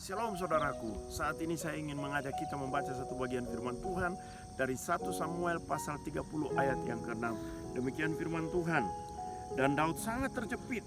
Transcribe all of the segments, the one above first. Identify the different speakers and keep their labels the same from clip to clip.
Speaker 1: Shalom saudaraku, saat ini saya ingin mengajak kita membaca satu bagian firman Tuhan dari 1 Samuel pasal 30 ayat yang ke-6. Demikian firman Tuhan. Dan Daud sangat terjepit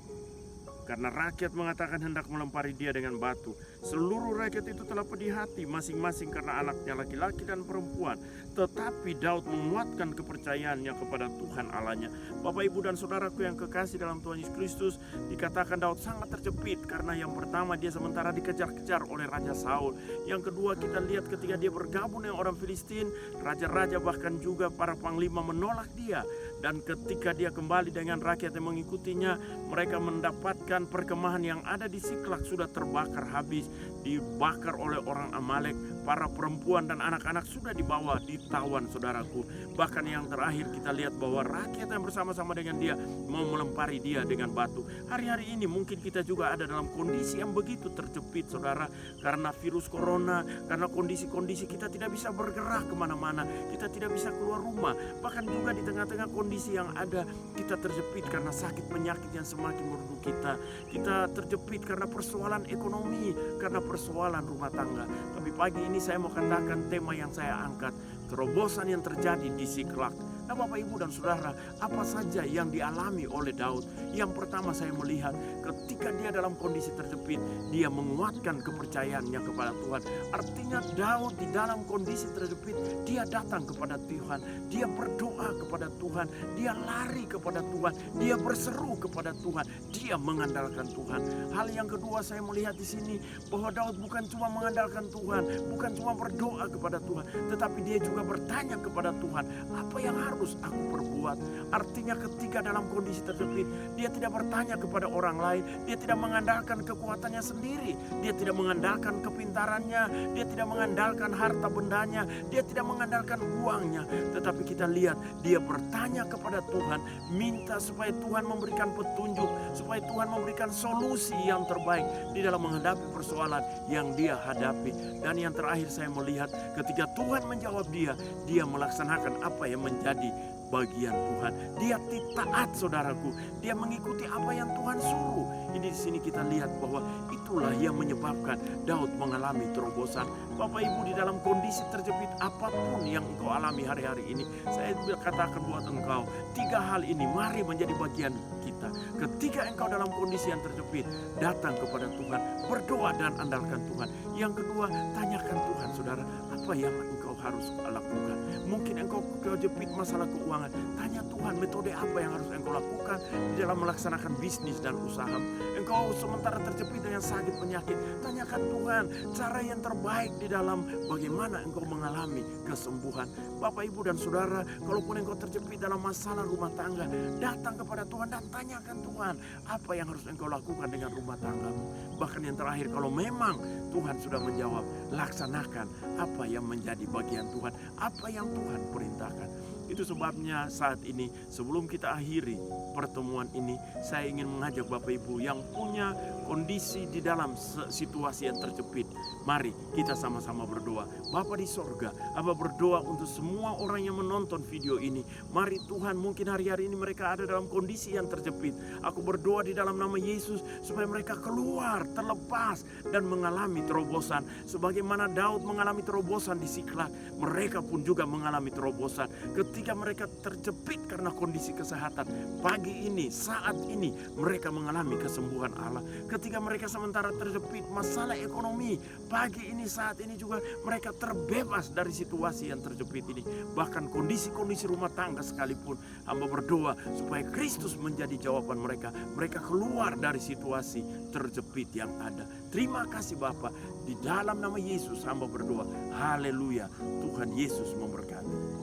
Speaker 1: karena rakyat mengatakan hendak melempari dia dengan batu. Seluruh rakyat itu telah pedih hati masing-masing karena anaknya laki-laki dan perempuan. Tetapi Daud menguatkan kepercayaannya kepada Tuhan Allahnya. Bapak, Ibu, dan saudaraku yang kekasih dalam Tuhan Yesus Kristus, dikatakan Daud sangat terjepit karena yang pertama dia sementara dikejar-kejar oleh Raja Saul. Yang kedua kita lihat ketika dia bergabung dengan orang Filistin, raja-raja bahkan juga para panglima menolak dia. Dan ketika dia kembali dengan rakyat yang mengikutinya, mereka mendapatkan perkemahan yang ada di Siklak sudah terbakar habis, dibakar oleh orang Amalek. Para perempuan dan anak-anak sudah dibawa, ditawan saudaraku. Bahkan yang terakhir kita lihat bahwa rakyat yang bersama-sama dengan dia mau melempari dia dengan batu. Hari-hari ini mungkin kita juga ada dalam kondisi yang begitu terjepit saudara, karena virus corona, karena kondisi-kondisi kita tidak bisa bergerak kemana-mana, kita tidak bisa keluar rumah. Bahkan juga di tengah-tengah kondisi yang ada, kita terjepit karena sakit penyakit yang semakin merundung kita. Kita terjepit karena persoalan ekonomi, karena persoalan rumah tangga. Tapi pagi ini saya mau katakan tema yang saya angkat, terobosan yang terjadi di Siklak. Nah Bapak, Ibu, dan Saudara, apa saja yang dialami oleh Daud? Yang pertama saya melihat ketika dia dalam kondisi terjepit, dia menguatkan kepercayaannya kepada Tuhan. Artinya Daud di dalam kondisi terjepit, dia datang kepada Tuhan, dia berdoa kepada Tuhan, dia lari kepada Tuhan, dia berseru kepada Tuhan, dia mengandalkan Tuhan. Hal yang kedua saya melihat di sini bahwa Daud bukan cuma mengandalkan Tuhan, bukan cuma berdoa kepada Tuhan, tetapi dia juga bertanya kepada Tuhan, apa yang harus aku perbuat? Artinya ketika dalam kondisi terjepit, dia tidak bertanya kepada orang lain, dia tidak mengandalkan kekuatannya sendiri, dia tidak mengandalkan kepintarannya, dia tidak mengandalkan harta bendanya, dia tidak mengandalkan uangnya, tetapi kita lihat dia bertanya kepada Tuhan, minta supaya Tuhan memberikan petunjuk, supaya Tuhan memberikan solusi yang terbaik di dalam menghadapi persoalan yang dia hadapi. Dan yang terakhir saya melihat ketika Tuhan menjawab dia melaksanakan apa yang menjadi bagian Tuhan. Dia taat saudaraku, dia mengikuti apa yang Tuhan suruh. Ini di sini kita lihat bahwa itulah yang menyebabkan Daud mengalami terobosan. Bapak, Ibu, di dalam kondisi terjepit apapun yang engkau alami hari-hari ini, saya katakan buat engkau, 3 hal ini mari menjadi bagian kita. Ketika engkau dalam kondisi yang terjepit, datang kepada Tuhan, berdoa dan andalkan Tuhan. Yang kedua, tanyakan Tuhan saudara, apa yang engkau harus lakukan. Mungkin engkau terjepit masalah keuangan, tanya Tuhan metode apa yang harus engkau lakukan di dalam melaksanakan bisnis dan usaha. Engkau sementara terjepit dengan sakit penyakit, tanyakan Tuhan cara yang terbaik di dalam bagaimana engkau mengalami kesembuhan. Bapak, Ibu, dan Saudara, kalaupun engkau terjepit dalam masalah rumah tangga, datang kepada Tuhan dan tanyakan Tuhan apa yang harus engkau lakukan dengan rumah tanggamu. Bahkan yang terakhir, kalau memang Tuhan sudah menjawab, laksanakan apa yang menjadi bagian Tuhan, apa yang Tuhan perintahkan. Itu sebabnya saat ini sebelum kita akhiri pertemuan ini, saya ingin mengajak Bapak Ibu yang punya kondisi di dalam situasi yang terjepit, mari kita sama-sama berdoa. Bapa di sorga, Aba berdoa untuk semua orang yang menonton video ini. Mari Tuhan, mungkin hari-hari ini mereka ada dalam kondisi yang terjepit. Aku berdoa di dalam nama Yesus supaya mereka keluar, terlepas, dan mengalami terobosan. Sebagaimana Daud mengalami terobosan di Siklak, mereka pun juga mengalami terobosan. Ketika mereka terjepit karena kondisi kesehatan, pagi ini, saat ini, mereka mengalami kesembuhan Allah. Ketika mereka sementara terjepit masalah ekonomi, pagi ini, saat ini juga mereka terbebas dari situasi yang terjepit ini. Bahkan kondisi-kondisi rumah tangga sekalipun, hamba berdoa supaya Kristus menjadi jawaban mereka. Mereka keluar dari situasi terjepit yang ada. Terima kasih Bapa, di dalam nama Yesus hamba berdoa. Haleluya, Tuhan Yesus memberkati.